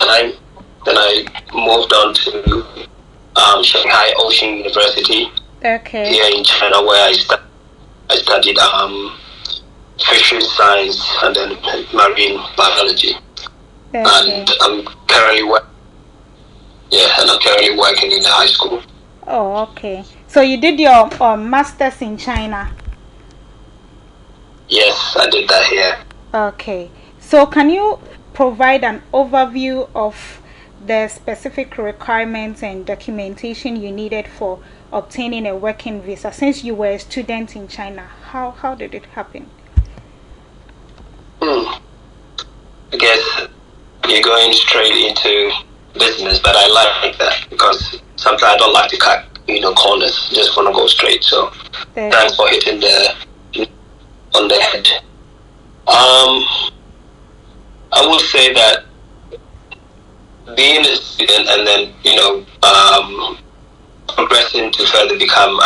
time. Then I moved on to Shanghai Ocean University here in China, where I studied fisheries science and then marine biology. And I'm currently working in the high school. Oh, okay. So you did your master's in China? Yes, I did that here. Okay. So can you provide an overview of the specific requirements and documentation you needed for obtaining a working visa since you were a student in China? How did it happen? I guess you're going straight into business, but I like that because sometimes I don't like to cut corners. Just want to go straight. So thanks for hitting on the head. I will say that being a student and then progressing to further become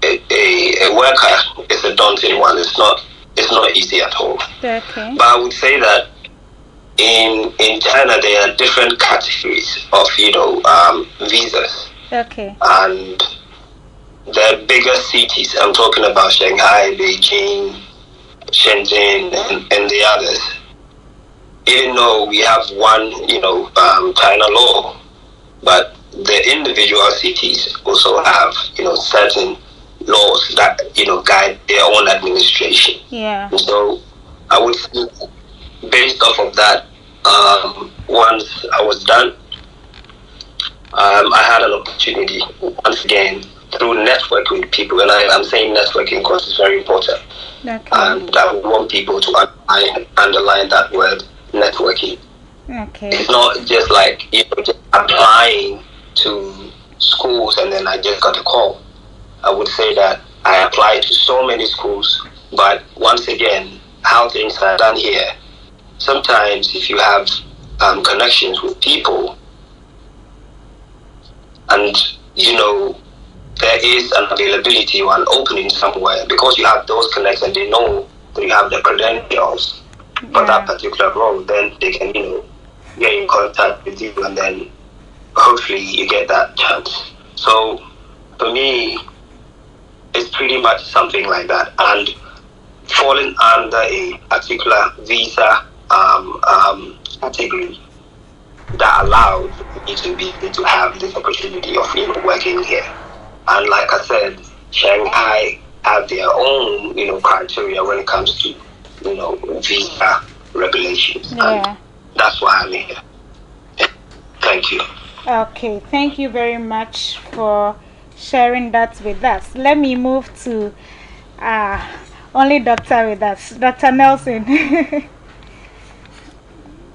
a worker is a daunting one. It's not easy at all. But I would say that in China there are different categories of visas. And the bigger cities, I'm talking about Shanghai, Beijing, Shenzhen, and the others. Even though we have one, China law, but the individual cities also have, certain laws that, guide their own administration. And so I would say, based off of that, once I was done, I had an opportunity, once again, through networking with people, and I'm saying networking because it's very important. And I want people to underline that word, networking. It's not just like just applying to schools and then I just got a call. I would say that I applied to so many schools, but once again, how things are done here, sometimes if you have connections with people and there is an availability or an opening somewhere, because you have those connections, they know that you have the credentials for that particular role, then they can get in contact with you and then hopefully you get that chance. So for me, it's pretty much something like that. And falling under a particular visa category that allowed me to be able to have this opportunity of working here. And like I said, Shanghai have their own criteria when it comes to visa regulations. And that's why I'm here. Thank you. Okay, thank you very much for sharing that with us. Let me move to only doctor with us, Dr. Nelson.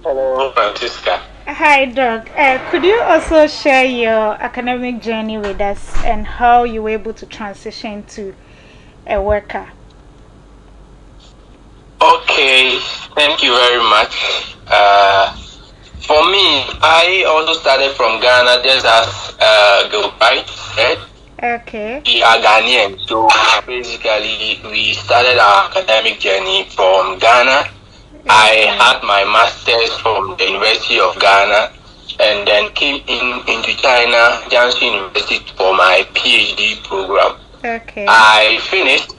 Hello, Francisca. Hi, Doc. Could you also share your academic journey with us and how you were able to transition to a worker? Okay, thank you very much. For me, I also started from Ghana, just as Gilbert said. We are Ghanaian, so basically we started our academic journey from Ghana. I had my master's from the University of Ghana and then came into China, Jiangsu University for my PhD program. I finished,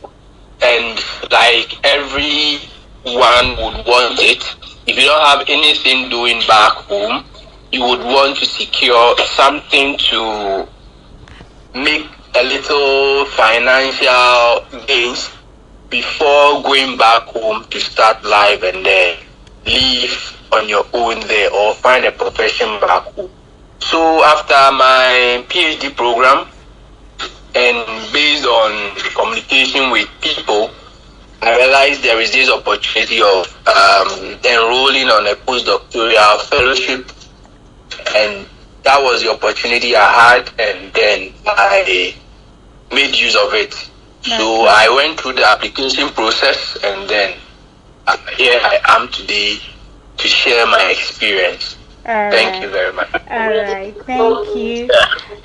and like everyone would want it, if you don't have anything doing back home, you would want to secure something to make a little financial gains before going back home to start life and then live on your own there or find a profession back home. So after my PhD program and based on communication with people, I realized there is this opportunity of enrolling on a postdoctoral fellowship, and that was the opportunity I had, and then I made use of it. So I went through the application process, and then here I am today to share my experience. Thank you very much. All right, thank you.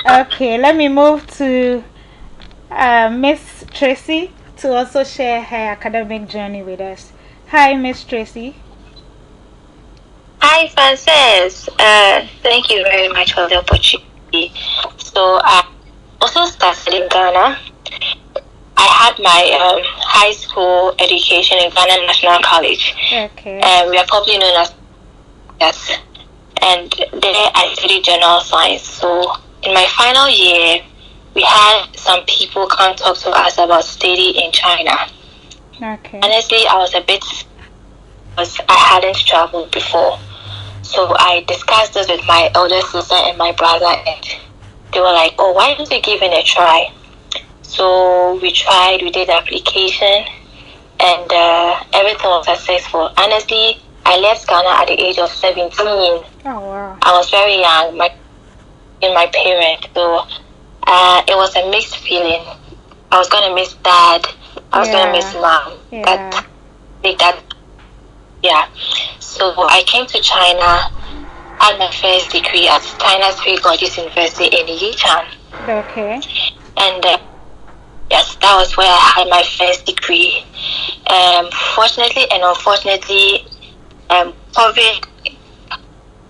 Okay, let me move to Miss Tracy to also share her academic journey with us. Hi, Miss Tracy. Hi, Frances. Thank you very much for the opportunity. So I also started in Ghana. I had my high school education in Ghana National College. Okay. We are probably known as yes. And there I studied general science. So in my final year, we had some people come talk to us about study in China. Okay. Honestly, I was a bit because I hadn't traveled before. So I discussed this with my elder sister and my brother, and they were like, "Oh, why don't you give it a try?" So we tried, we did the application, and everything was successful. Honestly, I left Ghana at the age of 17. Oh, wow. I was very young, my parents. So it was a mixed feeling. I was going to miss dad. I was going to miss mom. Yeah. So I came to China, had my first degree at China's Three Gorgeous University in Yichang. Okay. And yes, that was where I had my first degree. Fortunately and unfortunately, COVID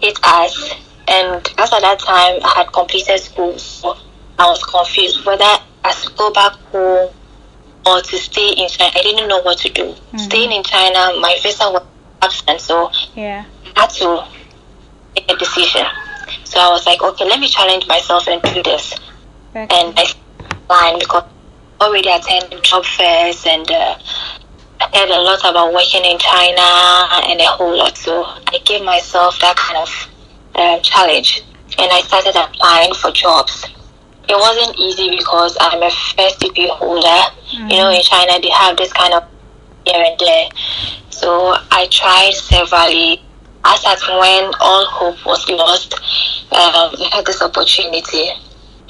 hit us, and as at that time I had completed school, so I was confused whether I should go back home or to stay in China. I didn't know what to do. Mm-hmm. Staying in China, my visa was absent, so I had to make a decision. So I was like, okay, let me challenge myself and do this. Okay. And I applied because I already attended job fairs and I heard a lot about working in China and a whole lot. So I gave myself that kind of challenge, and I started applying for jobs. It wasn't easy because I'm a first degree holder. Mm-hmm. You know, in China they have this kind of here and there. So I tried severally. As at when all hope was lost, we had this opportunity,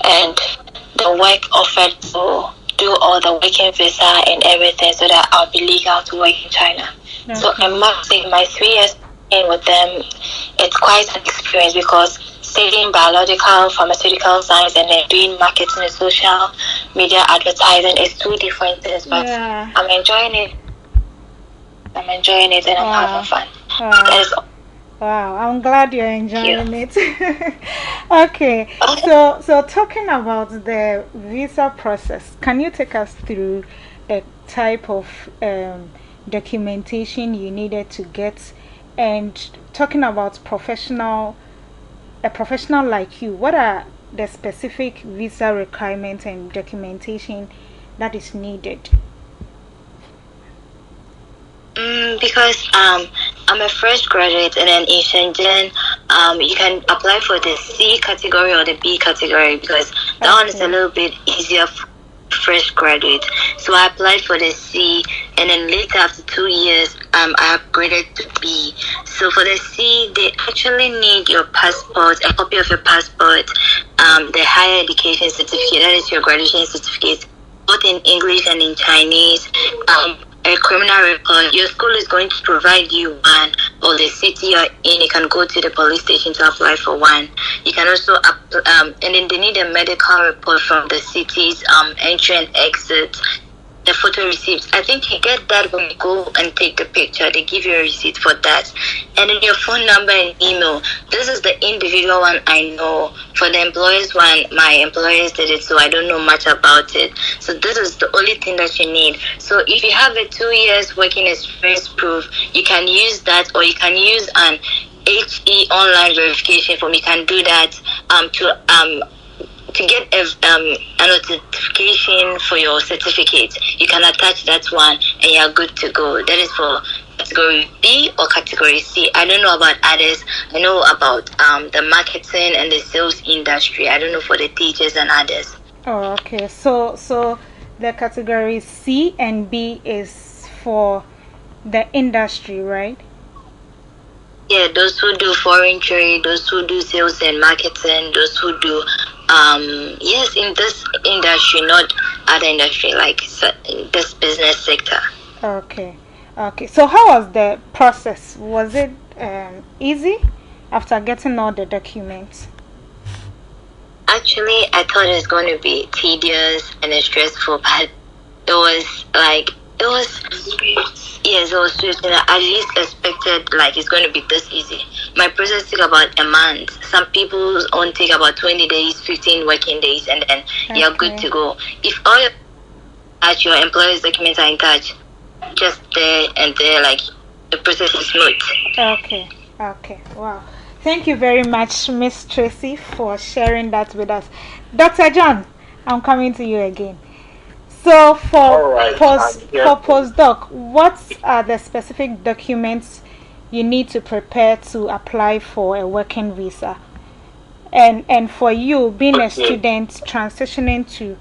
and the work offered to do all the working visa and everything so that I'll be legal to work in China. Okay. So I must say my 3 years in with them, it's quite an experience because studying biological, pharmaceutical science and then doing marketing and social media advertising is two different things, but I'm enjoying it. And I'm having fun. That is all. Wow, I'm glad you're enjoying it. Okay, so talking about the visa process, can you take us through the type of documentation you needed to get, and talking about a professional like you, what are the specific visa requirements and documentation that is needed? Because I'm a fresh graduate, and then in Shenzhen, you can apply for the C category or the B category because that one is a little bit easier for fresh graduate. So I applied for the C, and then later after 2 years, I upgraded to B. So for the C, they actually need your passport, a copy of your passport, the higher education certificate, that is your graduation certificate, both in English and in Chinese. A criminal record. Your school is going to provide you one, or the city you're in, you can go to the police station to apply for one. You can also and then they need a medical report from the city's entry and exit, the photo receipts. I think you get that when you go and take the picture. They give you a receipt for that. And then your phone number and email. This is the individual one I know. For the employers one, my employers did it, so I don't know much about it. So this is the only thing that you need. So if you have a 2 years working experience proof, you can use that, or you can use an HE online verification form. You can do that to get a notification for your certificate. You can attach that one and you're good to go. That is for category B or category C. I don't know about others. I know about the marketing and the sales industry. I don't know for the teachers and others. Oh, okay. So the category C and B is for the industry, right? Yeah, those who do foreign trade, those who do sales and marketing, those who do yes, in this industry, not other industry, like in this business sector. Okay. So how was the process? Was it easy after getting all the documents? Actually, I thought it was going to be tedious and stressful, but it was like It was, yes, it was swift. And I at least expected like it's going to be this easy. My process took about a month. Some people's own take about 20 days, 15 working days, and then you're good to go. If all your employer's documents are in touch, just there and there, like the process is smooth. Okay. Wow. Thank you very much, Miss Tracy, for sharing that with us. Dr. John, I'm coming to you again. So for postdoc, what are the specific documents you need to prepare to apply for a working visa? And for you, being a student, transitioning to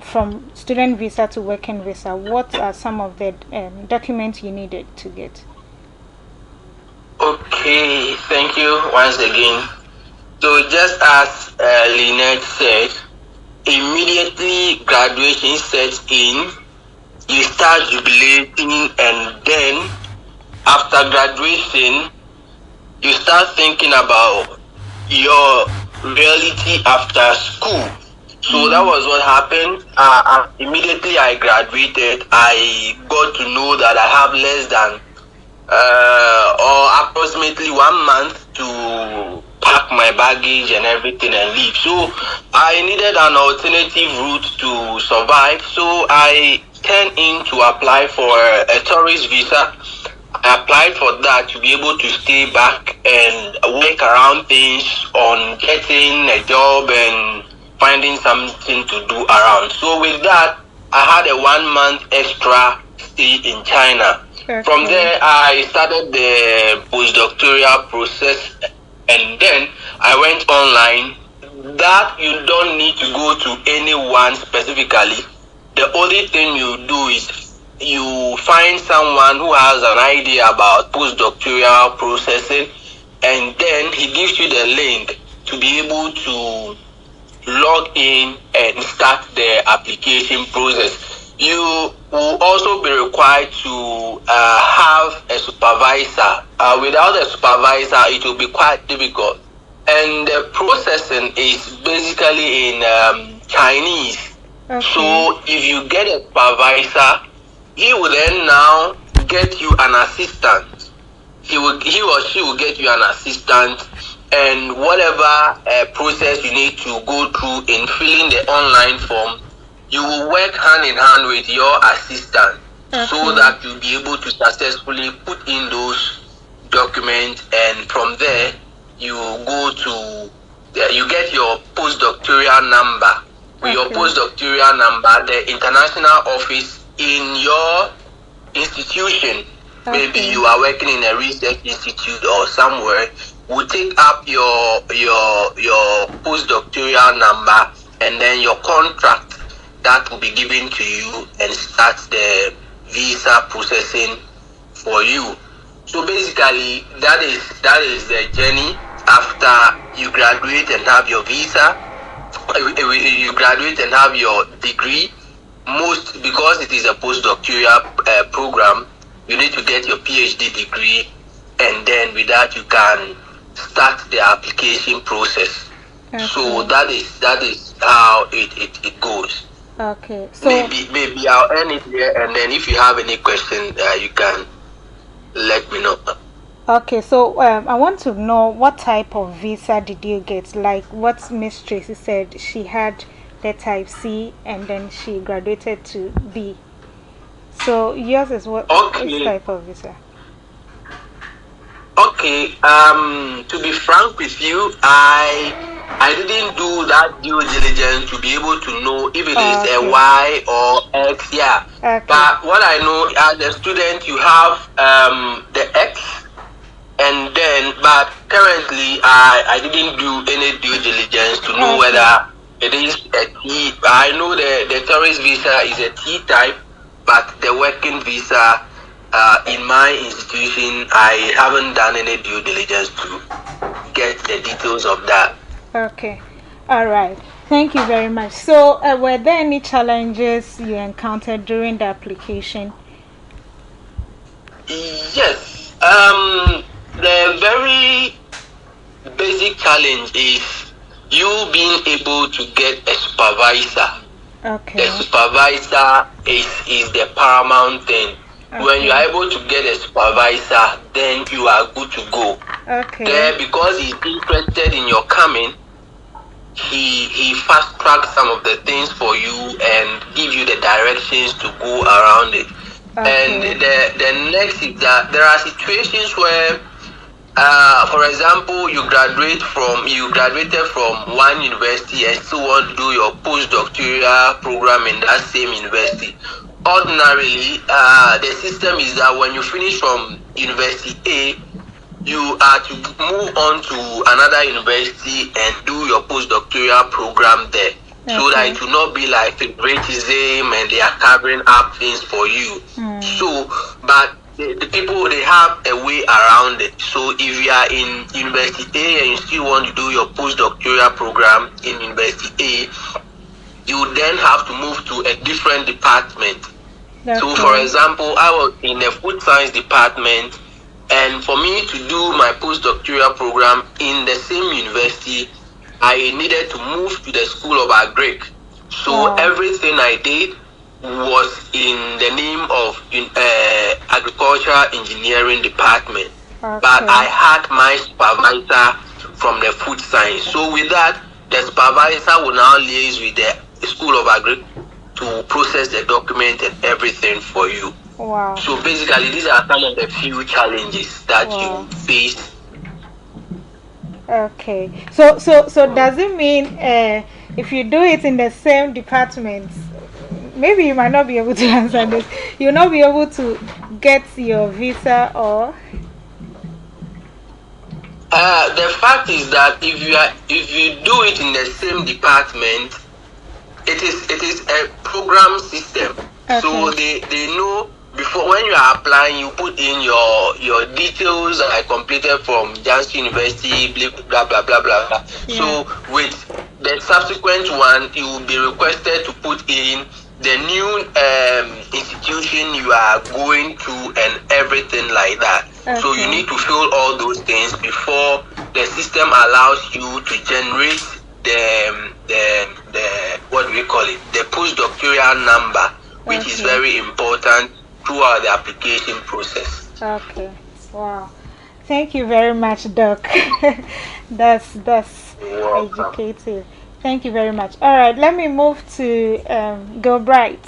from student visa to working visa, what are some of the documents you needed to get? Okay, thank you once again. So just as Lynette said, immediately graduation sets in, you start jubilating, and then after graduation, you start thinking about your reality after school. So that was what happened. Immediately I graduated, I got to know that I have less than or approximately 1 month to pack my baggage and everything and leave. So I needed an alternative route to survive. So I turned in to apply for a tourist visa. I applied for that to be able to stay back and work around things on getting a job and finding something to do around. So with that, I had a 1 month extra stay in China. Okay. From there, I started the postdoctoral process, and then I went online. That you don't need to go to anyone specifically. The only thing you do is you find someone who has an idea about postdoctoral processing, and then he gives you the link to be able to log in and start the application process. You will also be required to have a supervisor. Without a supervisor, it will be quite difficult. And the processing is basically in Chinese. Okay. So if you get a supervisor, he will then now get you an assistant. He or she will get you an assistant, and whatever process you need to go through in filling the online form, you will work hand in hand with your assistant, so that you'll be able to successfully put in those documents, and from there you go to you get your postdoctoral number. With your postdoctoral number, the international office in your institution, maybe you are working in a research institute or somewhere, will take up your postdoctoral number, and then your contract that will be given to you and start the visa processing for you. So basically, that is the journey after you graduate and have your visa. You graduate and have your degree. Because it is a postdoctoral program, you need to get your PhD degree, and then with that you can start the application process. So that is how it goes. Okay. So maybe I'll end it here, and then if you have any questions, you can let me know. Okay. So I want to know, what type of visa did you get? Like what Miss Tracy said, she had the type C, and then she graduated to B. So yours is what type of visa? Okay. To be frank with you, I didn't do that due diligence to be able to know if it is a Y or X. Yeah. Okay. But what I know, as a student, you have the X, and then, but currently I didn't do any due diligence to know whether it is a T. I know the tourist visa is a T type, but the working visa, in my institution, I haven't done any due diligence to get the details of that. Okay. All right. Thank you very much. So, were there any challenges you encountered during the application? Yes. The very basic challenge is you being able to get a supervisor. The supervisor is the paramount thing. When you are able to get a supervisor, then you are good to go. There, because he's interested in your coming, he fast tracks some of the things for you and give you the directions to go around it. And the next is that there are situations where, for example, you graduated from one university and still want to do your postdoctoral program in that same university. Ordinarily, the system is that when you finish from University A, you are to move on to another university and do your postdoctoral program there. So that it will not be like favoritism and they are covering up things for you. So, but the people, they have a way around it. So if you are in University A and you still want to do your postdoctoral program in University A, you then have to move to a different department. So for example, I was in the food science department, and for me to do my postdoctoral program in the same university, I needed to move to the School of Agric. So everything I did was in the name of agricultural engineering department. But I had my supervisor from the food science. So with that, the supervisor will now liaise with the School of Agric to process the document and everything for you. So basically, these are some of the few challenges that you face. So does it mean if you do it in the same department, maybe you might not be able to answer this, you'll not be able to get your visa? Or the fact is that if you do it in the same department, it is a program system. So they know. Before, when you are applying, you put in your details I completed from Janssen University, blah blah blah blah blah. So with the subsequent one, you will be requested to put in the new institution you are going to and everything like that. So you need to fill all those things before the system allows you to generate the what do we call it, the postdoctoral number, which is very important throughout the application process. Wow. Thank you very much, Doc. that's educative. Thank you very much. All right, let me move to Gilbert.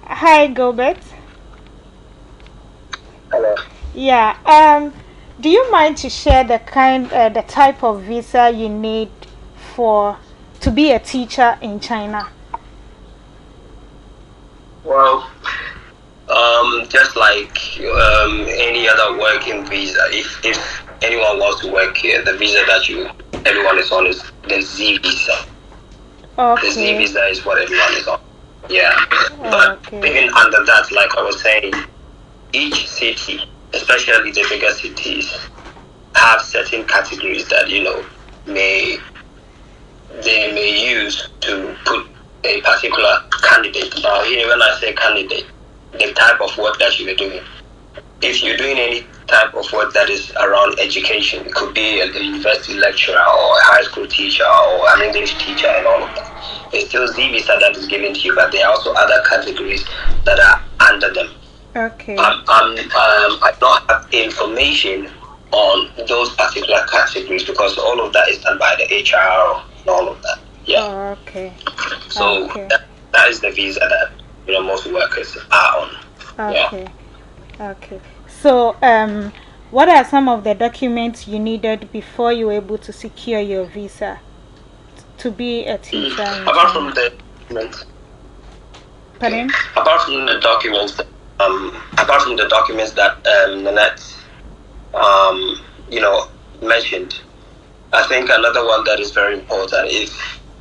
Hi, Gilbert. Hello. Yeah. Do you mind to share the type of visa you need to be a teacher in China? Well, just like any other working visa, if anyone wants to work here, the visa that everyone is on is the Z visa. The Z visa is what everyone is on. Yeah. But even under that, like I was saying, each city, especially the bigger cities, have certain categories that they may use to put a particular candidate. Now, here when I say candidate, the type of work that you are doing. If you're doing any type of work that is around education, it could be a university lecturer or a high school teacher or an English teacher and all of that. It's still Z visa that is given to you, but there are also other categories that are under them. I don't have information on those particular categories because all of that is done by the HR and all of that. Yeah. So that is the visa that most workers are on. So what are some of the documents you needed before you were able to secure your visa to be a teacher? Apart from the documents. Pardon? Apart from the documents that Nanette mentioned, I think another one that is very important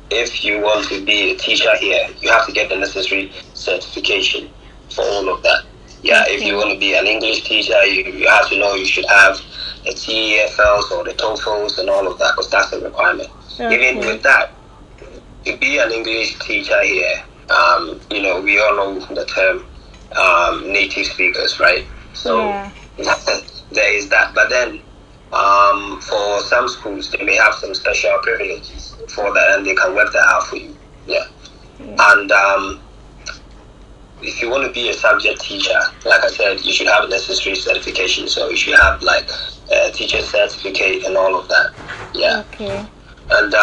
if you want to be a teacher here, you have to get the necessary certification for all of that. If you want to be an English teacher, you have to know you should have the TEFLs or the TOEFLs and all of that because that's a requirement. Even with that, to be an English teacher here, we all know the term native speakers, right? So there is that. But then for some schools, they may have some special privileges for that and they can work that out for you. And if you want to be a subject teacher, like I said, you should have necessary certification. So you should have like a teacher certificate and all of that. Yeah. Okay. And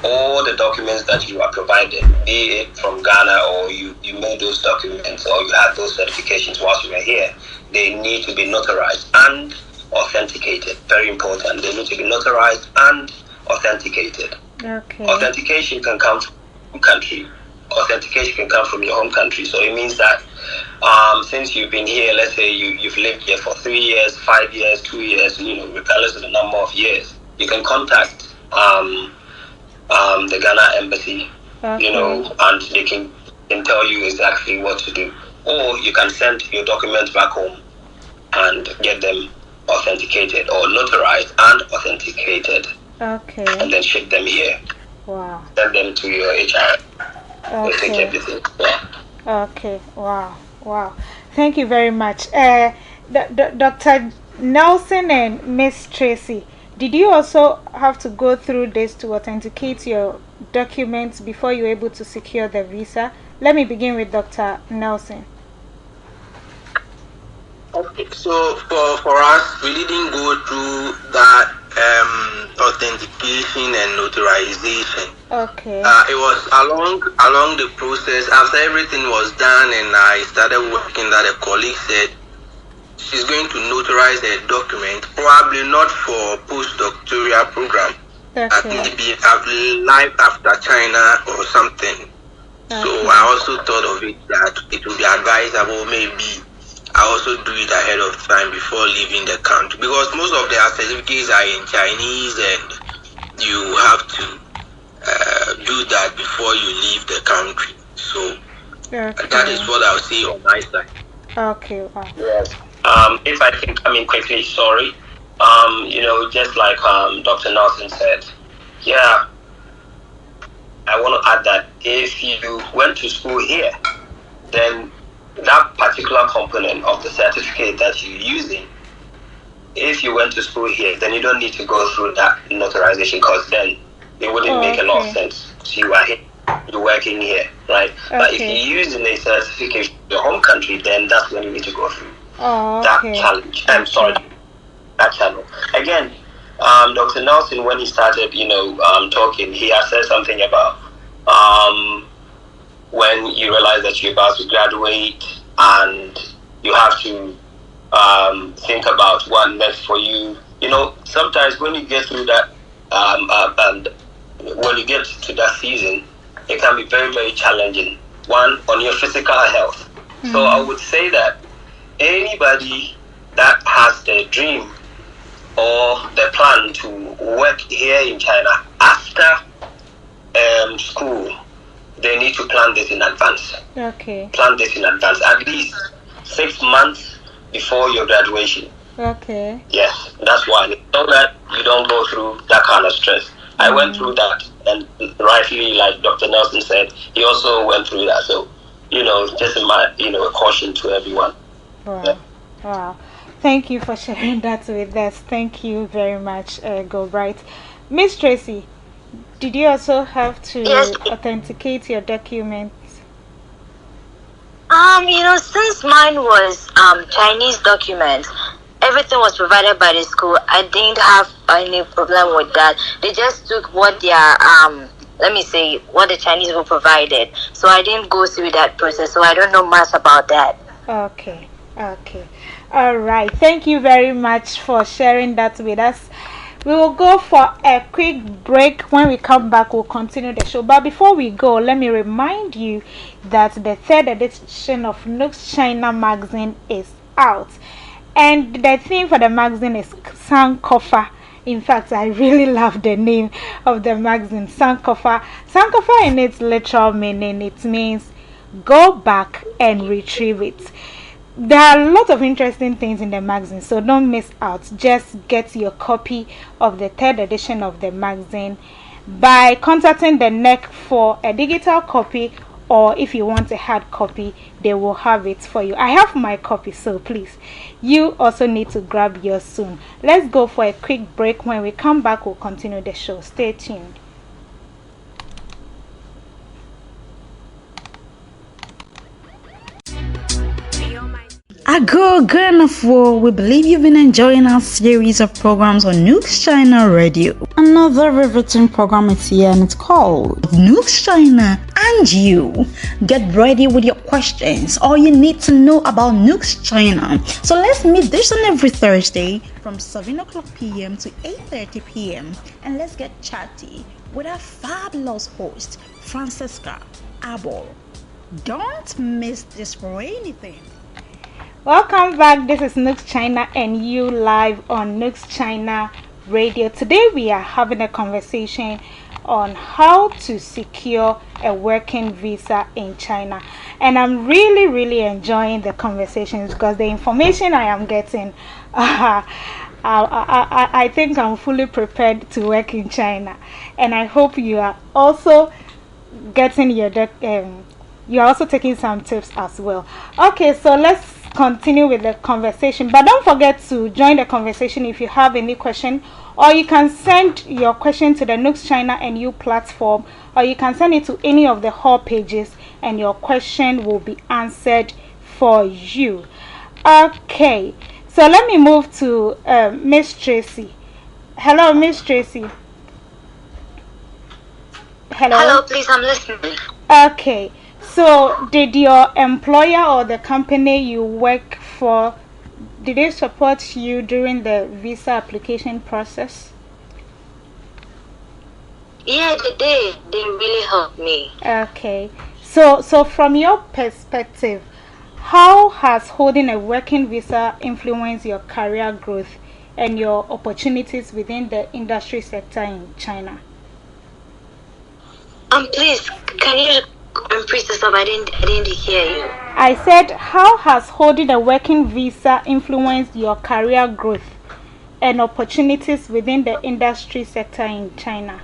all the documents that you are provided, be it from Ghana or you made those documents or you had those certifications whilst you were here, they need to be notarized and authenticated. Very important. They need to be notarized and authenticated. Okay. Authentication can come from your country. Authentication can come from your home country. So it means that since you've been here, let's say you've lived here for 3 years, 5 years, 2 years, regardless of the number of years, you can contact the Ghana embassy, and they can tell you exactly what to do. Or you can send your documents back home and get them authenticated or notarized and authenticated. Okay. And then ship them here. Wow. Send them to your HR. Okay. Take everything. Yeah. Okay. Wow. Thank you very much. Dr. Nelson and Miss Tracy, did you also have to go through this to authenticate your documents before you were able to secure the visa? Let me begin with Dr. Nelson. Okay, so for us, we didn't go through that authentication and notarization. Okay. It was along the process. After everything was done and I started working, that a colleague said she's going to notarize a document, probably not for postdoctoral program, maybe live after China or something. Okay. So I also thought of it that it would be advisable maybe I also do it ahead of time before leaving the country, because most of their certificates are in Chinese and you have to do that before you leave the country. So that is what I'll say on my side. Okay. Wow. Yes. If I can come in quickly, sorry. Just like Dr. Nelson said, yeah, I want to add that if you went to school here, then that particular component of the certificate that you're using, if you went to school here, then you don't need to go through that notarization, because then it wouldn't make a lot of sense. So you are here, you're working here, right? Okay. But if you're using a certificate in your home country, then that's when you need to go through that challenge. I'm sorry, that channel. Again, Dr. Nelson, when he started, talking, he has said something about when you realize that you're about to graduate and you have to think about what next for you. Sometimes when you get through that, and when you get to that season, it can be very, very challenging. One, on your physical health. Mm-hmm. So I would say that anybody that has the dream or the plan to work here in China after school, they need to plan this in advance. Okay. Plan this in advance, at least 6 months before your graduation. Okay. Yes, that's why. So that you don't go through that kind of stress. I went through that, and rightly, like Dr. Nelson said, he also went through that. So, just a caution to everyone. Wow. Yeah. Wow. Thank you for sharing that with us. Thank you very much, Go Bright. Miss Tracy, did you also have to authenticate your documents? Since mine was Chinese documents, everything was provided by the school. I didn't have any problem with that. They just took what their what the Chinese people provided. So I didn't go through that process. So I don't know much about that. Okay. All right. Thank you very much for sharing that with us. We will go for a quick break. When we come back, we'll continue the show. But before we go, let me remind you that the 3rd edition of NUGS-CHINA magazine is out. And the theme for the magazine is Sankofa. In fact, I really love the name of the magazine, Sankofa. Sankofa, in its literal meaning, it means go back and retrieve it. There are a lot of interesting things in the magazine, so don't miss out. Just get your copy of the 3rd edition of the magazine by contacting the NEC for a digital copy, or if you want a hard copy, they will have it for you. I have my copy, so please, you also need to grab yours soon. Let's go for a quick break. When we come back, we'll continue the show. Stay tuned. Ago Granafo, we believe you've been enjoying our series of programs on NUGS-CHINA Radio. Another riveting program is here and it's called NUGS-CHINA and You. Get ready with your questions, all you need to know about NUGS-CHINA. So let's meet this on every Thursday from 7 o'clock p.m. to 8:30 p.m. and let's get chatty with our fabulous host, Francesca Abel. Don't miss this for anything. Welcome back. This is NUGS-CHINA and You live on NUGS-CHINA Radio. Today we are having a conversation on how to secure a working visa in China. And I'm really enjoying the conversations because the information I am getting, I think I'm fully prepared to work in China. And I hope you are also getting you're also taking some tips as well. Okay, so let's continue with the conversation, but don't forget to join the conversation if you have any question, or you can send your question to the NUGS-CHINA and You platform, or you can send it to any of the hall pages and your question will be answered for you. Okay, so let me move to Miss Tracy. Hello, Miss Tracy. Hello, please, I'm listening. Okay. So, did your employer or the company you work for, did they support you during the visa application process? Yeah, they did. They really helped me. Okay. So from your perspective, how has holding a working visa influenced your career growth and your opportunities within the industry sector in China? Please, can you repeat yourself? I didn't hear you. I said, how has holding a working visa influenced your career growth and opportunities within the industry sector in China?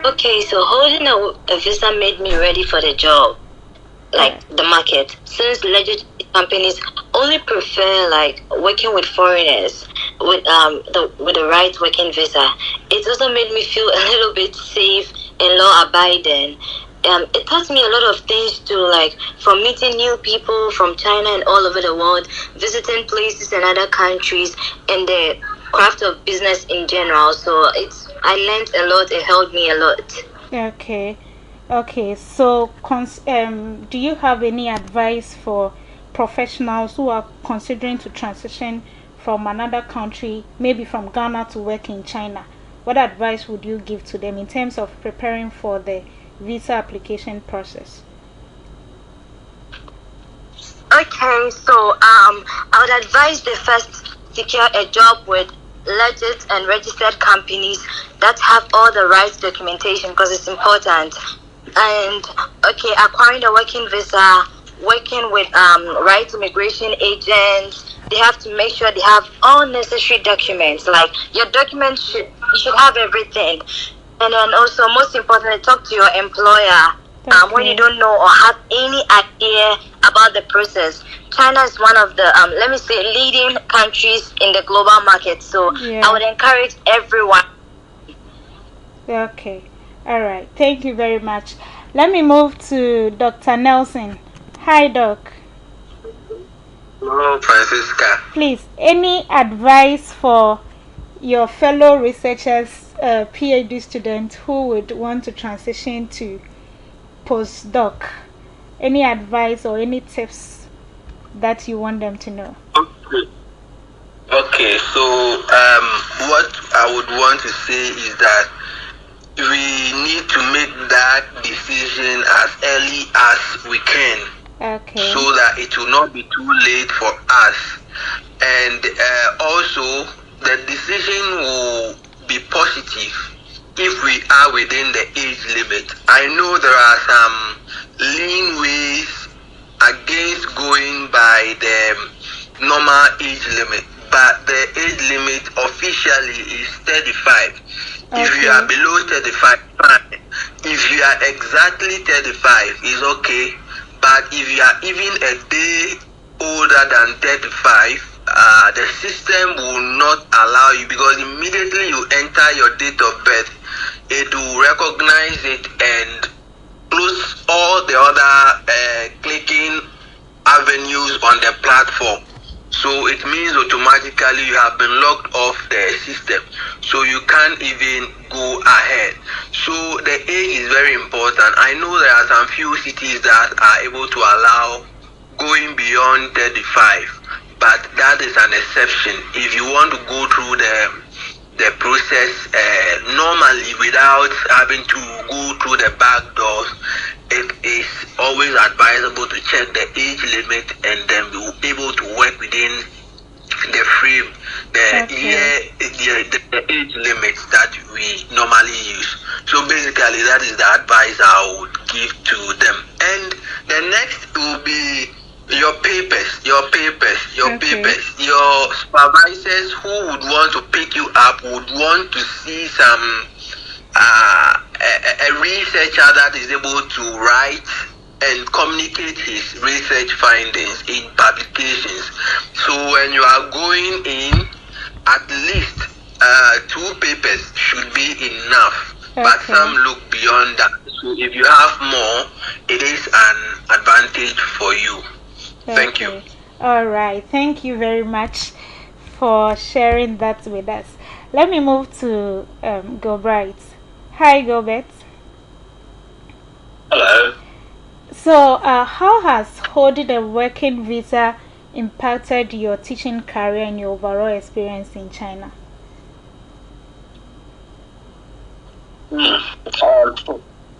Okay, so holding a visa made me ready for the job, like the market. Since legitimate companies only prefer like working with foreigners with the right working visa, it also made me feel a little bit safe and law-abiding. It taught me a lot of things too, like from meeting new people from China and all over the world, visiting places in other countries, and the craft of business in general. So I learned a lot. It helped me a lot. Okay. So, do you have any advice for professionals who are considering to transition from another country, maybe from Ghana, to work in China? What advice would you give to them in terms of preparing for the visa application process? Okay, so I would advise they first secure a job with legit and registered companies that have all the right documentation, because it's important. And okay, acquiring a working visa, working with right immigration agents, they have to make sure they have all necessary documents. Like your documents you should have everything. And then also, most importantly, talk to your employer when you don't know or have any idea about the process. China is one of the, let me say, leading countries in the global market. So I would encourage everyone. Okay. All right. Thank you very much. Let me move to Dr. Nelson. Hi, Doc. Hello, Francisca. Please, any advice for your fellow researchers, PhD students who would want to transition to postdoc? Any advice or any tips that you want them to know? Okay, so what I would want to say is that we need to make that decision as early as we can. Okay. So that it will not be too late for us. And also, the decision will be positive if we are within the age limit. I know there are some lean ways against going by the normal age limit, but the age limit officially is 35. Okay. If you are below 35, fine. If you are exactly 35, is okay. But if you are even a day older than 35, the system will not allow you, because immediately you enter your date of birth, it will recognize it and close all the other clicking avenues on the platform. So it means automatically you have been locked off the system, so you can't even go ahead. So the age is very important. I know there are some few cities that are able to allow going beyond 35, but that is an exception. If you want to go through the process normally without having to go through the back doors, it is always advisable to check the age limit and then be able to work within the frame, the age limits that we normally use. So basically, that is the advice I would give to them. And the next will be your papers. Your supervisors who would want to pick you up would want to see some a researcher that is able to write and communicate his research findings in publications. So when you are going in, at least 2 papers should be enough. But some look beyond that. So if you have more, it is an advantage for you. Thank you. All right. Thank you very much for sharing that with us. Let me move to Gilbert. Hi, Gilbert. Hello. So, how has holding a working visa impacted your teaching career and your overall experience in China? I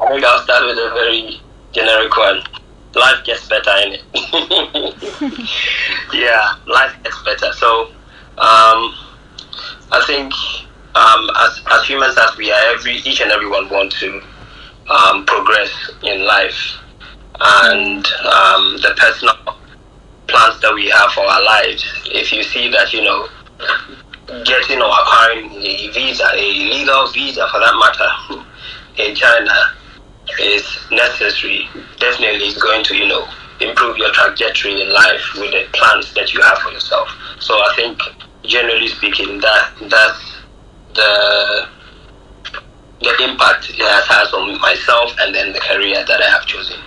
think I'll start with a very generic one. Life gets better, innit? Yeah, life gets better. So, I think as humans as we are, each and everyone want to progress in life, and the personal plans that we have for our lives. If you see that, getting or acquiring a legal visa for that matter, in China is necessary, definitely is going to, improve your trajectory in life with the plans that you have for yourself. So I think, generally speaking, that's the impact it has on myself and then the career that I have chosen.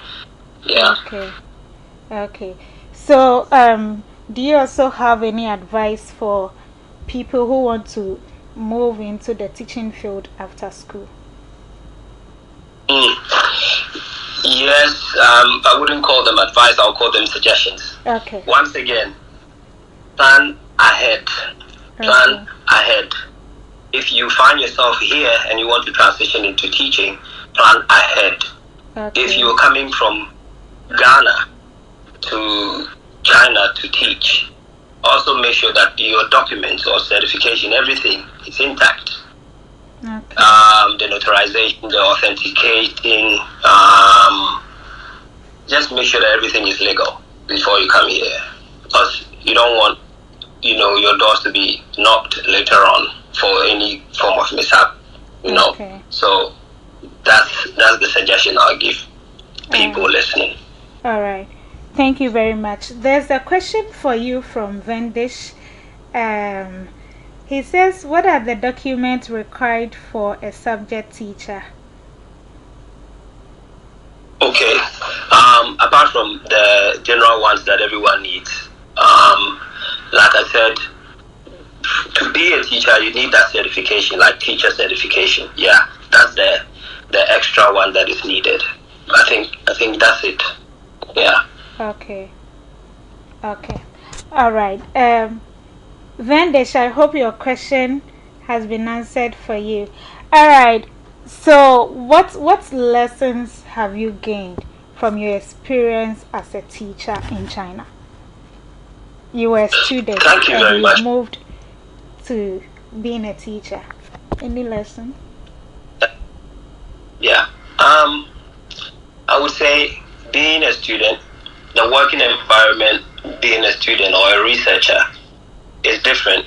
Yeah. Okay. So, do you also have any advice for people who want to move into the teaching field after school? Yes, I wouldn't call them advice, I'll call them suggestions. Okay. Once again, plan ahead. Plan ahead. If you find yourself here and you want to transition into teaching, plan ahead. If you're coming from Ghana to China to teach, also make sure that your documents or certification, everything is intact. The notarization, the authenticating, just make sure that everything is legal before you come here, because you don't want your doors to be knocked later on for any form of mishap. So that's the suggestion I'll give people listening. All right, thank you very much. There's a question for you from Vendish. He says, what are the documents required for a subject teacher? Okay. Apart from the general ones that everyone needs, like I said, to be a teacher, you need that certification, like teacher certification. Yeah, that's the extra one that is needed. I think that's it. Yeah. Okay. All right. Vendesh, I hope your question has been answered for you. All right. So, what lessons have you gained from your experience as a teacher in China? You were a student and you moved to being a teacher. Any lesson? Yeah. I would say being a student, the working environment, being a student or a researcher is different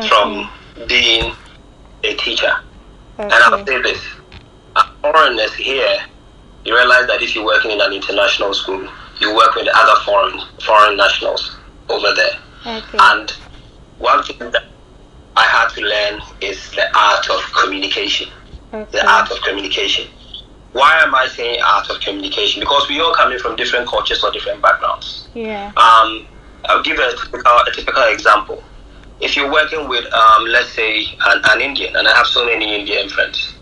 from being a teacher. And I'll say this, foreigners here, you realize that if you're working in an international school, you work with other foreign nationals over there. And one thing that I had to learn is the art of communication. The art of communication. Why am I saying art of communication? Because we all coming from different cultures or different backgrounds. Yeah. I'll give a typical example. If you're working with, let's say, an Indian, and I have so many Indian friends,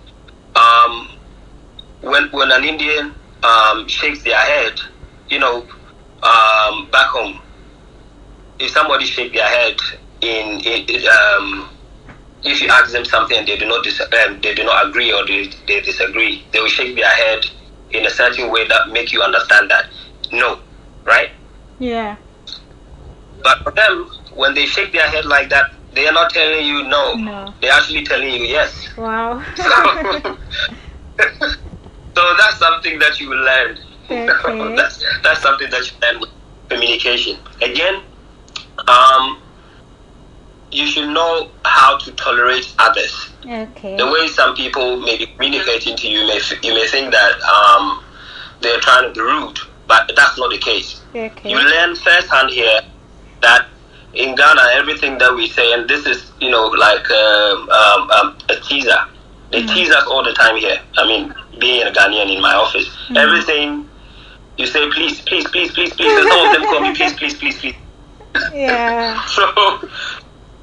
when an Indian shakes their head, back home, if somebody shakes their head if you ask them something and they do not agree or they disagree, they will shake their head in a certain way that make you understand that no, right? Yeah. But for them, when they shake their head like that, they are not telling you no. They're actually telling you yes. Wow. So that's something that you will learn. Okay. That's something that you learn with communication. Again, you should know how to tolerate others. Okay. The way some people may be communicating to you, you may think that they're trying to be rude, but that's not the case. Okay. You learn firsthand here that in Ghana, everything that we say, and this is, like a teaser. They tease us all the time here. I mean, being a Ghanaian in my office, everything you say, please, please, please, please, please. And some of them call me, please, please, please, please. Yeah. So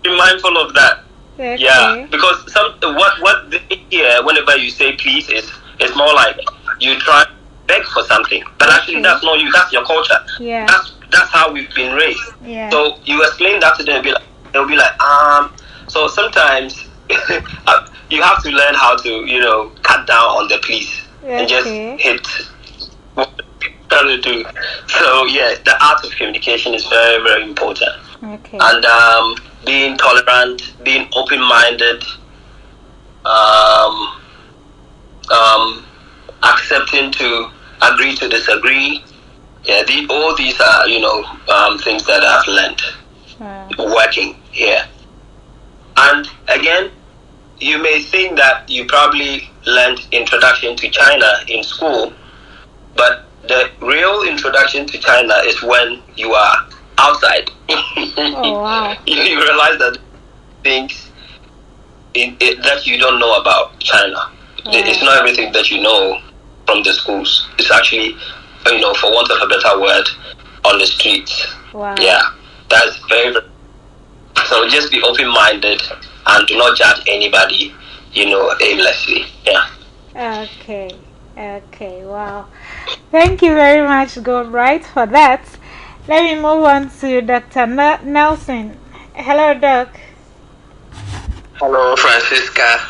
be mindful of that. Okay. Yeah, because what they hear whenever you say please is more like you try to beg for something, but actually that's not you. That's your culture. Yeah. That's how we've been raised. Yeah. So you explain that to them, they'll be like, So sometimes you have to learn how to, cut down on the please and just hit what you're trying to do. So yeah, the art of communication is very, very important. Okay. And being tolerant, being open-minded, accepting to agree to disagree. Yeah, all these are, things that I've learned working here. And again, you may think that you probably learned Introduction to China in school, but the real introduction to China is when you are outside. Oh, wow. You realize that things that you don't know about China. It's not everything that you know from the schools. It's actually, for want of a better word, on the streets. Wow. Yeah, that's very, very. So just be open-minded and do not judge anybody, aimlessly. Yeah. Okay. Wow. Thank you very much, Goldbright, for that. Let me move on to Dr. Nelson. Hello, Doc. Hello, Francisca.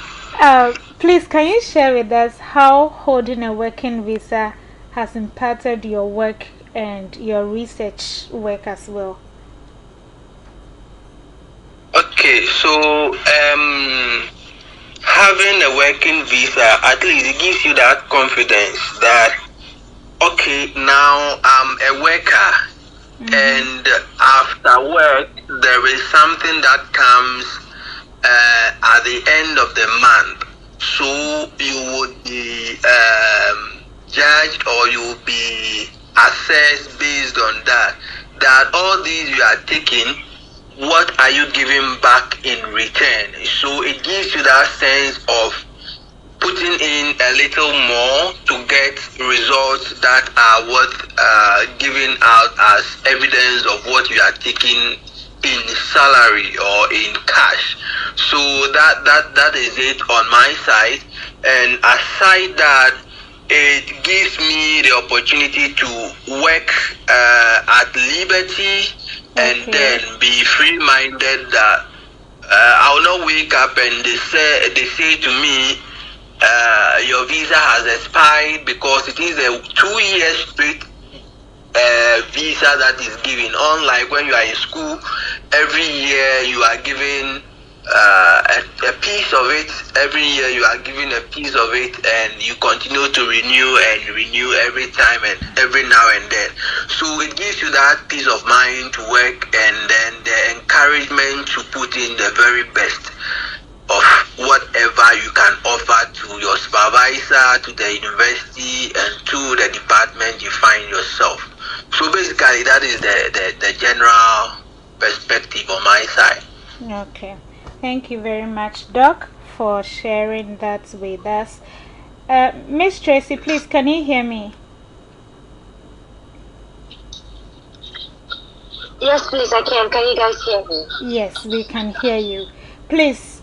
Please, can you share with us how holding a working visa has impacted your work and your research work as well? Okay, so having a working visa, at least it gives you that confidence that, okay, now I'm a worker, and after work, there is something that comes at the end of the month. So you would be judged, or you will be assessed based on that all these you are taking, what are you giving back in return? So it gives you that sense of putting in a little more to get results that are worth giving out as evidence of what you are taking in salary or in cash. So that is it on my side. And aside that, it gives me the opportunity to work at liberty, and then be free-minded that I'll not wake up and they say to me, your visa has expired, because it is a 2-year straight visa that is given. Unlike when you are in school, every year you are given a piece of it. Every year you are given a piece of it, and you continue to renew every time and every now and then. So it gives you that peace of mind to work, and then the encouragement to put in the very best of whatever you can offer to your supervisor, to the university, and to the department you find yourself. So basically, that is the general perspective on my side. Okay. Thank you very much, Doc, for sharing that with us. Miss Tracy, please, can you hear me? Yes, please, I can. Can you guys hear me? Yes, we can hear you. Please,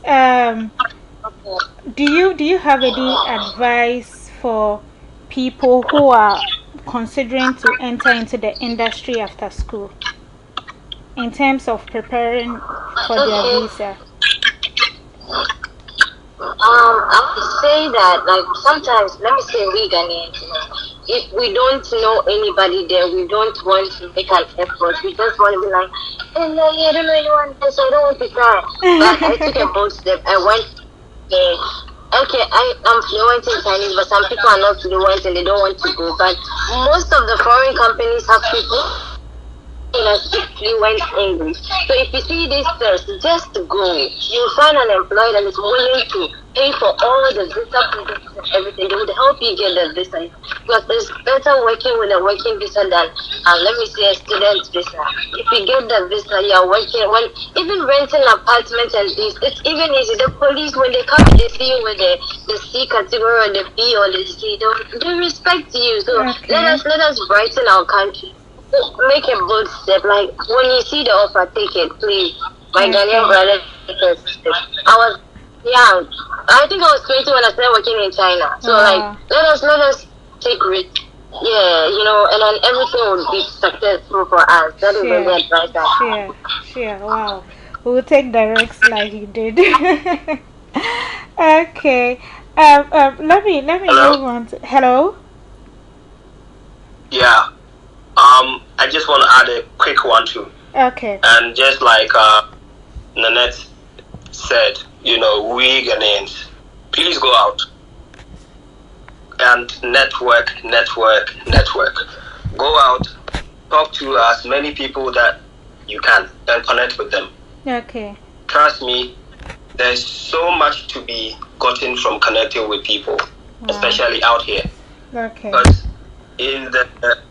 do you have any advice for people who are considering to enter into the industry after school in terms of preparing for their visa? I would say that, like, sometimes, let me say we Ghanaians, if we don't know anybody there, we don't want to make an effort. We just want to be like, oh, no, I don't know anyone there, so I don't want to try. But I took a bold step. I went there. Okay, I'm fluent in Chinese, but some people are not fluent and they don't want to go. But most of the foreign companies have people speak fluent English. So if you see this first, just go. You'll find an employer that is willing to pay for all the visa processes and everything. They would help you get the visa. Because it's better working with a working visa than, let me say, a student visa. If you get the visa, you're working. When even renting apartments and this, it's even easy. The police, when they come, they see you with the C category or the B or the C. They respect you. So let us brighten our country. Make a bold step. Like, when you see the offer, take it, please. My Ghanaian brother, I was young. I think I was 20 when I started working in China. So like, let us take risk. Yeah, and then everything will be successful for us. That is the advice. Sure. Wow, we'll take the risks like you did. Okay. Let me move on. Hello. Yeah. I just want to add a quick one too. Okay. And just like Nanette said, we Ghanaians, please go out and network. Go out, talk to as many people that you can and connect with them. Okay. Trust me, there's so much to be gotten from connecting with people, especially out here. Okay. Because in the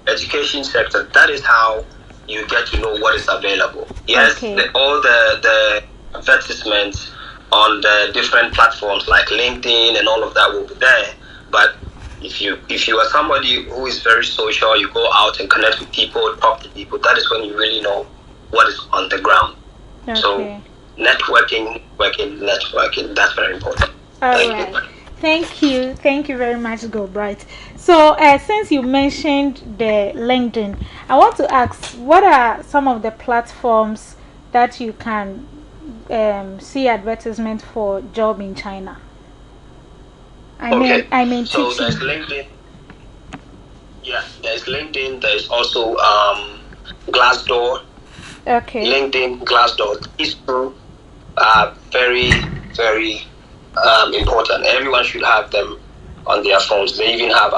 education sector, that is how you get to know what is available. Yes, all the advertisements on the different platforms like LinkedIn and all of that will be there. But if you are somebody who is very social, you go out and connect with people, talk to people, that is when you really know what is on the ground. Okay. So networking, that's very important. Thank you very much, Gobright. So since you mentioned the LinkedIn, I want to ask, what are some of the platforms that you can see advertisement for job in China? I mean so teaching. There's LinkedIn. Yeah, there's LinkedIn. There's also Glassdoor. Okay. LinkedIn, Glassdoor. These two are very, very important. Everyone should have them on their phones. They even have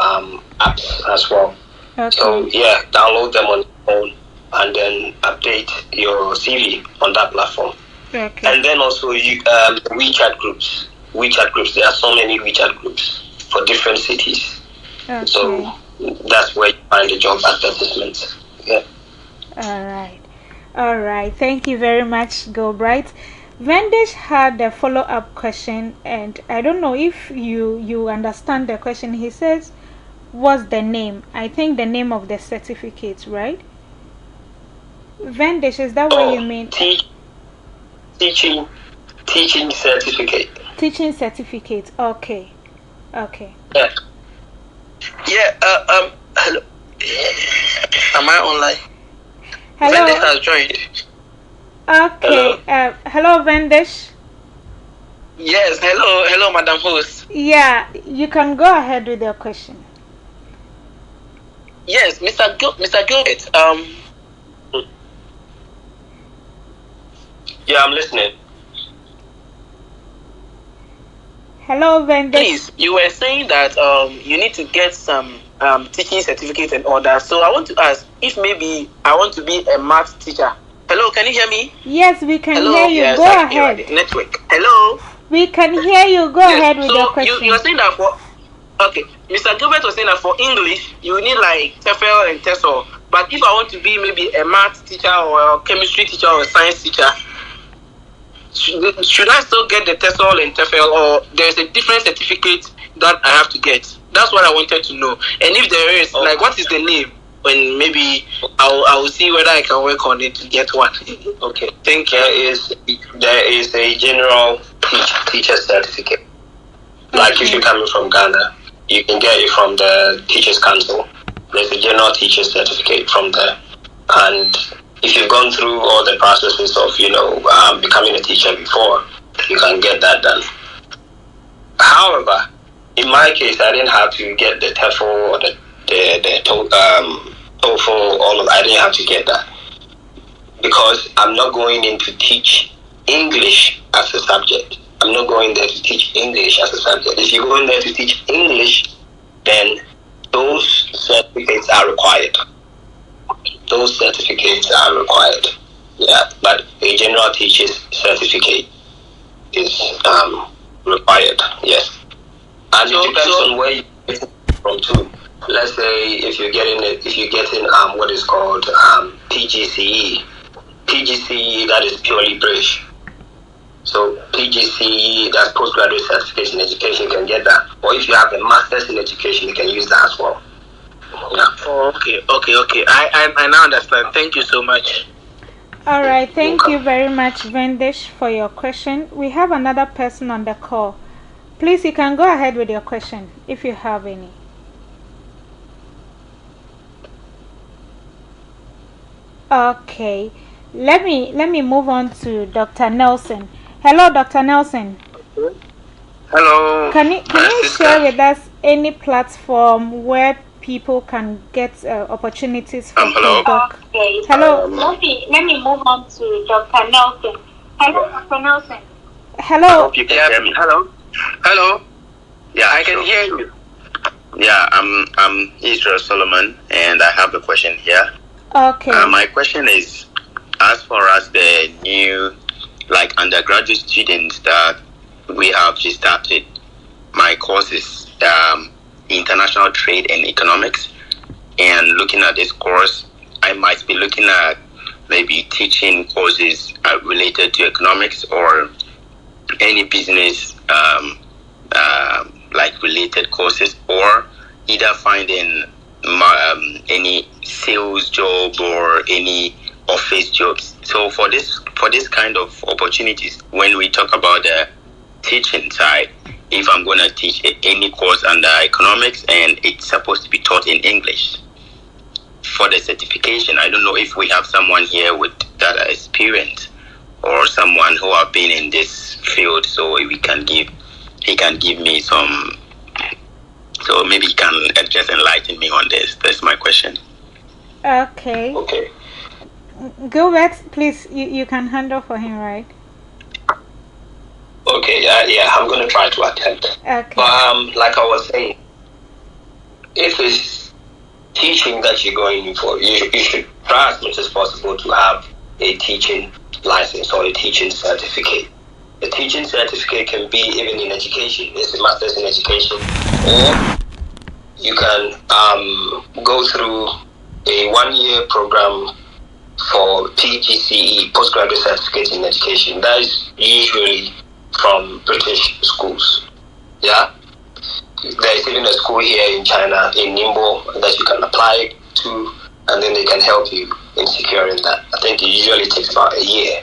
apps as well. Okay. So yeah, download them on your phone and then update your CV on that platform. Okay. And then also WeChat groups. There are so many WeChat groups for different cities. Okay. So that's where you find the job advertisements. Yeah. All right. Thank you very much, Gobright. Vendesh had a follow-up question, and I don't know if you understand the question. He says, what's the name? I think the name of the certificate, right? Vendesh, is that what you mean? Teaching certificate. Teaching certificate. Okay. Yeah. Hello. Am I online? Hello. Vendesh has joined. Okay. Hello, Vendesh. Yes. Hello, Madam Host. Yeah, you can go ahead with your question. Yes, Mr. Gilbert. Yeah, I'm listening. Hello, Vendesh. Please, you were saying that you need to get some teaching certificate and all that. So I want to ask if maybe I want to be a math teacher. Hello, can you hear me? Yes, we can hear you. Yes, go ahead. Network. Hello. We can hear you. Go ahead with your question. So you're saying that Mr. Gilbert was saying that for English you need like TEFL and TESOL. But if I want to be maybe a math teacher or a chemistry teacher or a science teacher, should I still get the TESOL and TEFL, or there's a different certificate that I have to get? That's what I wanted to know. And if there is, like, what is the name? And maybe I will see whether I can work on it to get one. Okay. Think there is a general teacher certificate. Like if you're coming from Ghana, you can get it from the Teachers Council. There's a general teacher certificate from there. And if you've gone through all the processes of, becoming a teacher before, you can get that done. However, in my case, I didn't have to get the TEFL or the TOEFL, I didn't have to get that. Because I'm not going in to teach English as a subject. I'm not going there to teach English as a subject. If you're going there to teach English, then those certificates are required. Those certificates are required. Yeah, but a general teacher's certificate is required. Yes, and it depends on where you get it from too. Let's say if you're getting what is called PGCE. PGCE, that is purely British. So PGCE, that's postgraduate certificate in education, you can get that. Or if you have a master's in education, you can use that as well. Yeah. Oh, okay. I now understand. Thank you so much. All right, thank you very much, Vendish, for your question. We have another person on the call. Please, you can go ahead with your question if you have any. Okay, let me move on to Dr. Nelson. Hello, Dr. Nelson. Hello. Can you share with us any platform where people can get opportunities for feedback? Okay. Hello. Let me move on to Dr. Nelson. Hello, Dr. Nelson. Hello. I hope you can hear me. Hello. Yeah, I can hear you. Yeah, I'm Israel Solomon, and I have a question here. Okay. My question is, as far as the new, undergraduate students that we have just started, my course is International Trade and Economics, and looking at this course, I might be looking at maybe teaching courses related to economics or any business related courses, or either finding any sales job or any office jobs. So for this kind of opportunities, when we talk about the teaching side, if I'm going to teach any course under economics and it's supposed to be taught in English, for the certification, I don't know if we have someone here with that experience or someone who have been in this field, so he can give me some. So maybe he can just enlighten me on this. That's my question. Okay. Gilbert, please, you can handle for him, right? Okay, yeah, I'm going to try to attempt. Okay. But like I was saying, if it's teaching that you're going in for, you should try as much as possible to have a teaching license or a teaching certificate. A teaching certificate can be even in education. It's a master's in education, or you can go through a 1-year program for PGCE, postgraduate certificate in education. That is usually from British schools. Yeah, there is even a school here in China, in Ningbo, that you can apply to, and then they can help you in securing that. I think it usually takes about a year.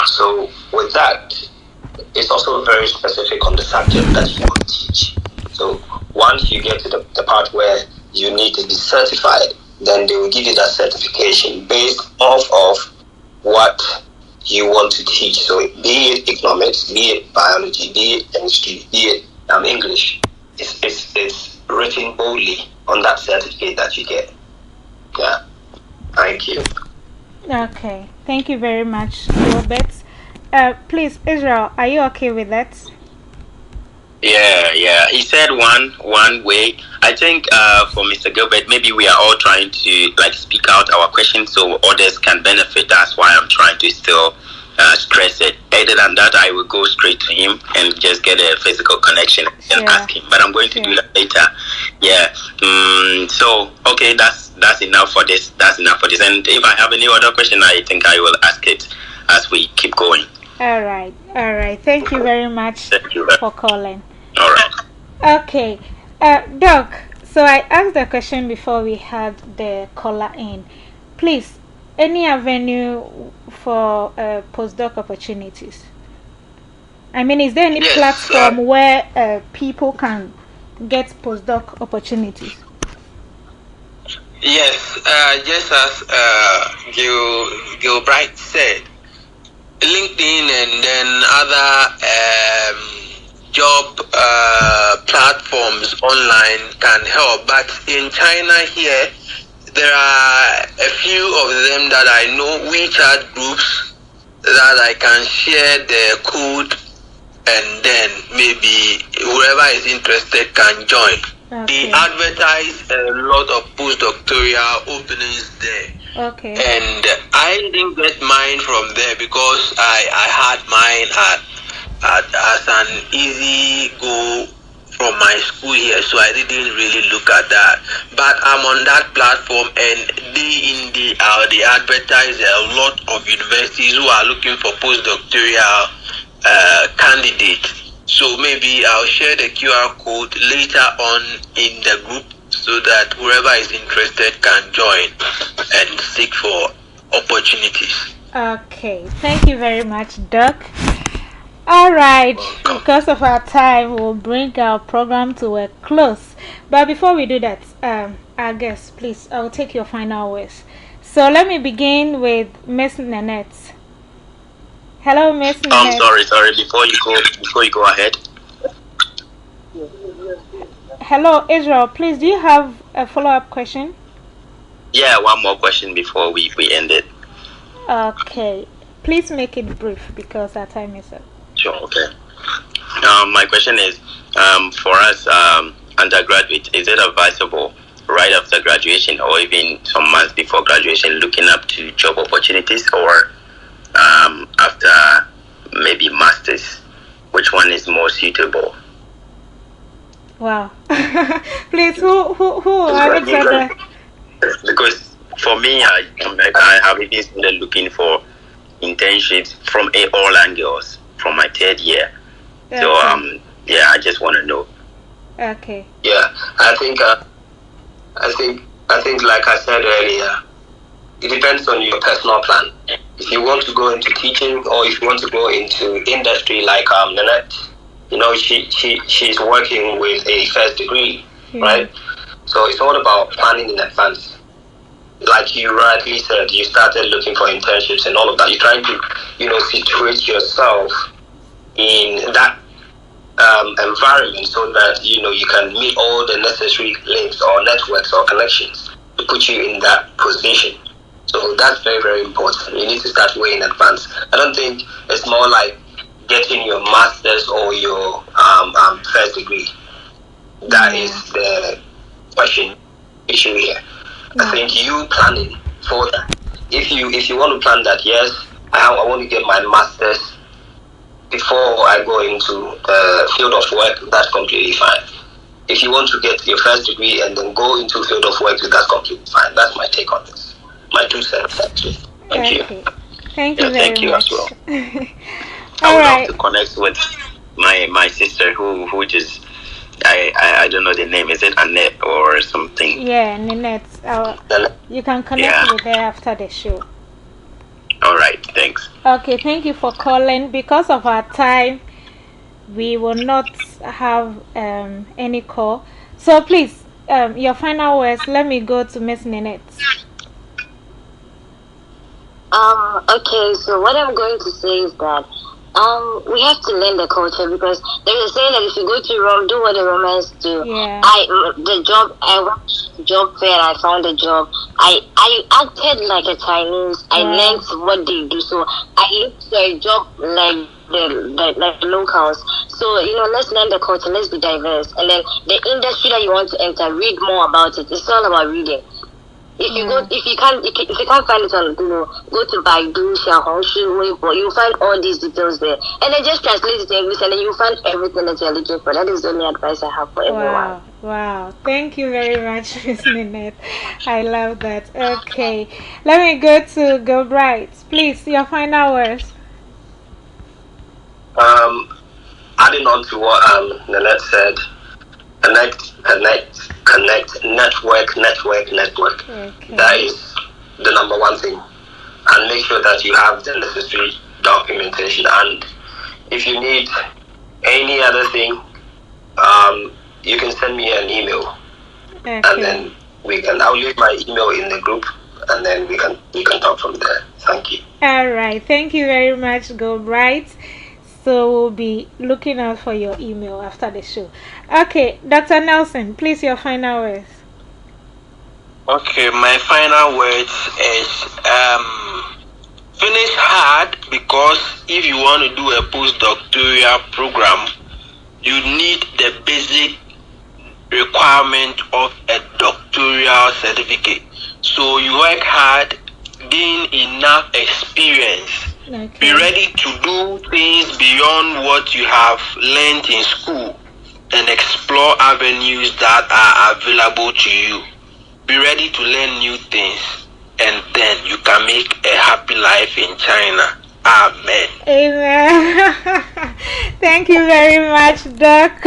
So with that, it's also very specific on the subject that you want to teach. So once you get to the part where you need to be certified, then they will give you that certification based off of what you want to teach. So be it economics, be it biology, be it chemistry, be it English, it's written boldly on that certificate that you get. Yeah. Thank you. Okay. Thank you very much, Robert. Please, Israel, are you okay with that? Yeah. He said one way. I think for Mr. Gilbert, maybe we are all trying to speak out our questions so others can benefit. That's why I'm trying to still stress it. Other than that, I will go straight to him and just get a physical connection and ask him. But I'm going to do that later. Yeah. So okay, that's enough for this. And if I have any other question, I think I will ask it as we keep going. All right. Thank you very much for calling. All right. Okay. Doc, so I asked the question before we had the caller in. Please, any avenue for postdoc opportunities? I mean, is there any platform where people can get postdoc opportunities? Yes, just as Gilbright said, LinkedIn and then other job platforms online can help. But in China here, there are a few of them that I know, WeChat groups that I can share the code, and then maybe whoever is interested can join. Okay. They advertise a lot of postdoctoral openings there. Okay. And I didn't get mine from there because I had mine as an easy go from my school here, so I didn't really look at that. But I'm on that platform, and day in, day out, they advertise a lot of universities who are looking for postdoctoral candidates. So maybe I'll share the QR code later on in the group so that whoever is interested can join and seek for opportunities. Okay, thank you very much, Doc. All right, because of our time, we'll bring our program to a close. But before we do that, our guest, please, I'll take your final words. So let me begin with Miss Nanette. Hello, Miss Nanette. Sorry. Before you go ahead. Hello, Israel. Please, do you have a follow-up question? Yeah, one more question before we end it. Okay. Please make it brief because our time is up. Sure, okay. My question is, for us undergraduates, is it advisable right after graduation or even some months before graduation looking up to job opportunities, or after maybe masters? Which one is more suitable? Wow. Please, who I would rather... Because for me, I have even started looking for internships from all angles from my third year. Okay. So I just want to know. Okay. Yeah, I think like I said earlier, it depends on your personal plan. If you want to go into teaching or if you want to go into industry like Nanette, she's working with a first degree, right? So it's all about planning in advance. Like you rightly said, you started looking for internships and all of that. You're trying to, situate yourself in that environment so that, you can meet all the necessary links or networks or connections to put you in that position. So that's very, very important. You need to start way in advance. I don't think it's more like getting your master's or your first degree. That is the issue here. I think you planning for that. If you want to plan that, yes, I want to get my master's before I go into the field of work, that's completely fine. If you want to get your first degree and then go into field of work, that's completely fine. That's my take on this. My 2 cents, actually. Thank you. Thank you very much. As well. I would love to connect with my sister who just I don't know the name. Is it Annette or something? Yeah, Nanette. You can connect with her after the show. All right, thanks. Okay, thank you for calling. Because of our time, we will not have any call. So please, your final words. Let me go to Miss Nanette. Okay, so what I'm going to say is that we have to learn the culture, because there's a saying that if you go to Rome, do what the Romans do. Yeah. I went to job fair and I found a job. I acted like a Chinese. I learned what they do. So I looked for a job like the locals. So, let's learn the culture, let's be diverse. And then the industry that you want to enter, read more about it. It's all about reading. If you can't find it on Google, go to Baidu, Xiaohongshu, Weibo. You'll find all these details there, and then just translate it to English, and then you'll find everything that you're looking for. That is the only advice I have for everyone. Wow! Thank you very much, Miss Nanette. I love that. Okay, let me go to Gilbright. Please, your final words. Adding on to what Nanette said, network. Okay. That is the number one thing. And make sure that you have the necessary documentation. And if you need any other thing, you can send me an email. Okay. And then I'll leave my email in the group, and then we can talk from there. Thank you. All right. Thank you very much, Go Bright. So we'll be looking out for your email after the show. Okay, Dr. Nelson, please, your final words. Okay, my final words is finish hard, because if you want to do a postdoctoral program, you need the basic requirement of a doctoral certificate. So you work hard, gain enough experience. Okay. Be ready to do things beyond what you have learned in school and explore avenues that are available to you. Be ready to learn new things, and then you can make a happy life in China. Amen. Amen. Thank you very much, Doc.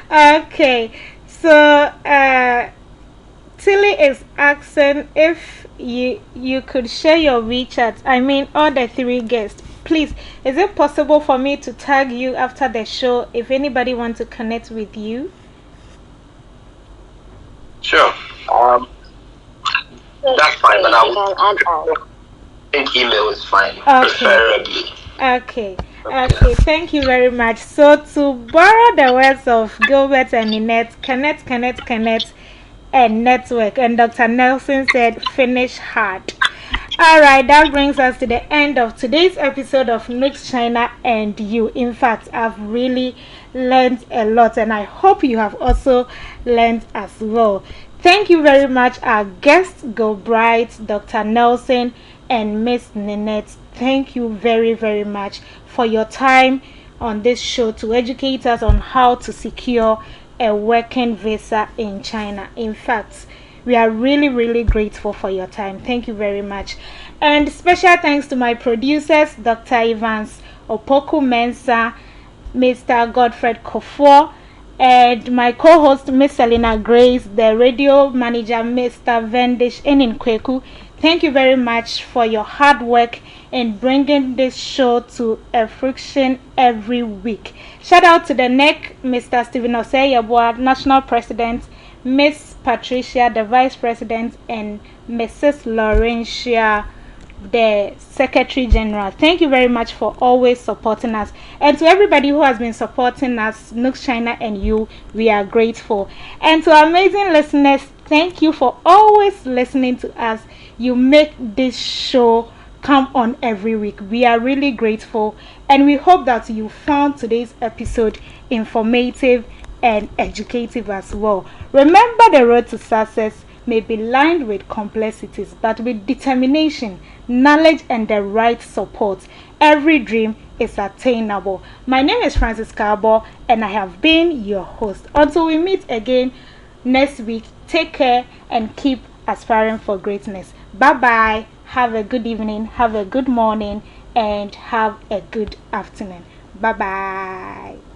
Okay, so Tilly is asking if you could share your WeChat. I mean, all the three guests. Please, is it possible for me to tag you after the show if anybody wants to connect with you? Sure. That's fine, but I think email is fine. Okay. Preferably. Okay. Thank you very much. So, to borrow the words of Gilbert and Ninette, connect, and network. And Dr. Nelson said, finish hard. Alright, that brings us to the end of today's episode of NUGS-CHINA and you. In fact, I've really learned a lot, and I hope you have also learned as well. Thank you very much, our guests, Go Bright, Dr. Nelson, and Miss Ninette. Thank you very, very much for your time on this show to educate us on how to secure a working visa in China. In fact, we are really, really grateful for your time. Thank you very much. And special thanks to my producers, Dr. Evans Opoku Mensah, Mr. Godfred Kofor, and my co-host, Miss Selena Grace, the radio manager, Mr. Vendish Eninkweku. Thank you very much for your hard work in bringing this show to a fruition every week. Shout out to the NEC, Mr. Stephen Osei-Yeboah, National President, Miss Patricia, the Vice President, and Mrs. Laurentia, the Secretary General. Thank you very much for always supporting us. And to everybody who has been supporting us, NUGS-CHINA and you, we are grateful. And to our amazing listeners, thank you for always listening to us. You make this show come on every week. We are really grateful, and we hope that you found today's episode informative and educative as well. Remember, the road to success may be lined with complexities, but with determination, knowledge, and the right support, every dream is attainable. My name is Francis Carbo, and I have been your host. Until we meet again next week, take care and keep aspiring for greatness. Bye bye. Have a good evening, have a good morning, and have a good afternoon. Bye bye.